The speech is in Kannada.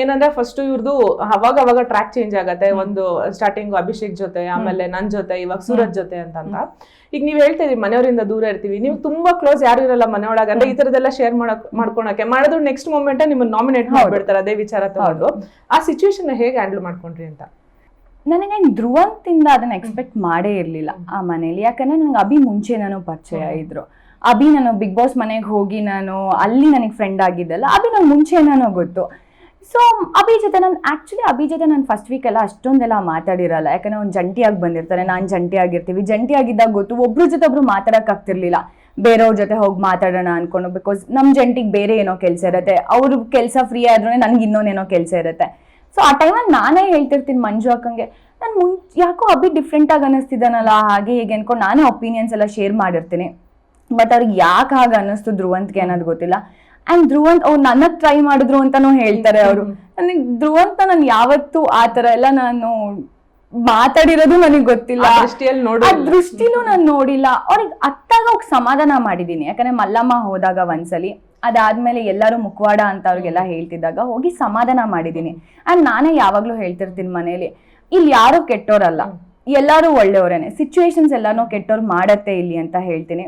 ಏನಂದ್ರೆ ಫಸ್ಟ್ ಇವ್ರದ್ದು ಅವಾಗ ಟ್ರ್ಯಾಕ್ ಚೇಂಜ್ ಆಗತ್ತೆ. ಒಂದು ಸ್ಟಾರ್ಟಿಂಗ್ ಅಭಿಷೇಕ್ ಜೊತೆ, ಆಮೇಲೆ ನನ್ ಜೊತೆ, ಇವಾಗ ಸೂರಜ್ ಜೊತೆ ಅಂತ. ಈಗ ನೀವ್ ಹೇಳ್ತಾ ಇದೀವಿ ಮನೆಯವರಿಂದ ದೂರ ಇರ್ತೀವಿ, ನೀವು ತುಂಬಾ ಕ್ಲೋಸ್ ಯಾರು ಇರಲ್ಲ ಮನೆಯೊಳಗೆ, ಅಂದ್ರೆ ಈ ತರದೆಲ್ಲ ಶೇರ್ ಮಾಡ್ಕೊಳಕ್ಕೆ ಮಾಡಿದ್ರು ನೆಕ್ಸ್ಟ್ ಮೂಮೆಂಟ್ ನಿಮ್ಮನ್ನ ನಾಮಿನೇಟ್ ಮಾಡ್ಬಿಡ್ತಾರೆ ಅದೇ ವಿಚಾರ ತಗೊಂಡು. ಆ ಸಿಚುವೇಶನ್ ಹೇಗೆ ಹ್ಯಾಂಡಲ್ ಮಾಡ್ಕೊಂಡ್ರಿ ಅಂತ? ನನಗೆ ಧ್ರುವಂತಿಂದ ಅದನ್ನ ಎಕ್ಸ್ಪೆಕ್ಟ್ ಮಾಡೇ ಇರ್ಲಿಲ್ಲ ಆ ಮನೇಲಿ. ಯಾಕಂದ್ರೆ ನನಗೆ ಅಭಿ ಮುಂಚೆ ನಾನು ಪರಿಚಯ ಇದ್ರು. ಅಭಿ ನಾನು ಬಿಗ್ ಬಾಸ್ ಮನೆಗೆ ಹೋಗಿ ನಾನು ಅಲ್ಲಿ ನನಗೆ ಫ್ರೆಂಡ್ ಆಗಿದ್ದಲ್ಲ, ಅಭಿ ನಂಗೆ ಮುಂಚೆ ನಾನು ಗೊತ್ತು. ಸೊ ಅಭಿ ಜೊತೆ ನಾನು ಫಸ್ಟ್ ವೀಕ್ ಎಲ್ಲ ಅಷ್ಟೊಂದೆಲ್ಲ ಮಾತಾಡಿರಲ್ಲ. ಯಾಕಂದ್ರೆ ಅವ್ನು ಜಂಟಿಯಾಗಿ ಬಂದಿರ್ತಾರೆ, ನಾನು ಜಂಟಿಯಾಗಿರ್ತೀವಿ. ಜಂಟಿಯಾಗಿದ್ದಾಗ ಗೊತ್ತು ಒಬ್ರು ಜೊತೆ ಒಬ್ರು ಮಾತಾಡಕ್ ಆಗ್ತಿರ್ಲಿಲ್ಲ, ಬೇರೆಯವ್ರ ಜೊತೆ ಹೋಗಿ ಮಾತಾಡೋಣ ಅನ್ಕೊಂಡು. ಬಿಕಾಸ್ ನಮ್ ಜಂಟಿಗೆ ಬೇರೆ ಏನೋ ಕೆಲಸ ಇರುತ್ತೆ, ಅವ್ರ ಕೆಲಸ ಫ್ರೀ ಆದ್ರೂ ನನ್ಗೆ ಇನ್ನೊಂದೇನೋ ಕೆಲಸ ಇರುತ್ತೆ. ಸೊ ಆ ಟೈಮಲ್ಲಿ ನಾನೇ ಹೇಳ್ತಿರ್ತೀನಿ ಮಂಜು ಅಕ್ಕಂಗೆ, ನಾನು ಯಾಕೋ ಅಭಿ ಡಿಫ್ರೆಂಟ್ ಆಗಿ ಅನ್ನಿಸ್ತಿದ್ದಾನಲ್ಲ ಹಾಗೆ ಹೀಗೆ ಅನ್ಕೊಂಡು ನಾನೇ ಒಪಿನಿಯನ್ಸ್ ಎಲ್ಲ ಶೇರ್ ಮಾಡಿರ್ತೀನಿ. ಬಟ್ ಅವ್ರಿಗೆ ಯಾಕೆ ಹಾಗೆ ಅನ್ನಿಸ್ತು ಧ್ರುವಂತ್ಗೆ ಅನ್ನೋದು ಗೊತ್ತಿಲ್ಲ. ಅಂಡ್ ಧ್ರುವಂತ್ ಅವ್ರು ನನಗ್ ಟ್ರೈ ಮಾಡಿದ್ರು ಅಂತಾನು ಹೇಳ್ತಾರೆ ಅವರು. ನನಗೆ ಧ್ರುವಂತ ನಾನು ಯಾವತ್ತು ಆ ತರ ಎಲ್ಲ ನಾನು ಮಾತಾಡಿರೋದು ನನಗೆ ಗೊತ್ತಿಲ್ಲ, ಆ ದೃಷ್ಟಿಲೂ ನಾನು ನೋಡಿಲ್ಲ. ಅವ್ರಿಗೆ ಅತ್ತಾಗ ಹೋಗಿ ಸಮಾಧಾನ ಮಾಡಿದೀನಿ. ಯಾಕಂದ್ರೆ ಮಲ್ಲಮ್ಮ ಹೋದಾಗ ಒಂದ್ಸಲಿ, ಅದಾದ್ಮೇಲೆ ಎಲ್ಲರೂ ಮುಖವಾಡ ಅಂತ ಅವ್ರಿಗೆಲ್ಲ ಹೇಳ್ತಿದ್ದಾಗ ಹೋಗಿ ಸಮಾಧಾನ ಮಾಡಿದೀನಿ. ಅಂಡ್ ನಾನೇ ಯಾವಾಗ್ಲೂ ಹೇಳ್ತಿರ್ತೀನಿ ಮನೇಲಿ, ಇಲ್ಲಿ ಯಾರು ಕೆಟ್ಟೋರಲ್ಲ, ಎಲ್ಲರೂ ಒಳ್ಳೆಯವರೇನೆ. ಸಿಚುವೇಶನ್ಸ್ ಎಲ್ಲಾನು ಕೆಟ್ಟೋರ್ ಮಾಡತ್ತೆ ಇಲ್ಲಿ ಅಂತ ಹೇಳ್ತೀನಿ.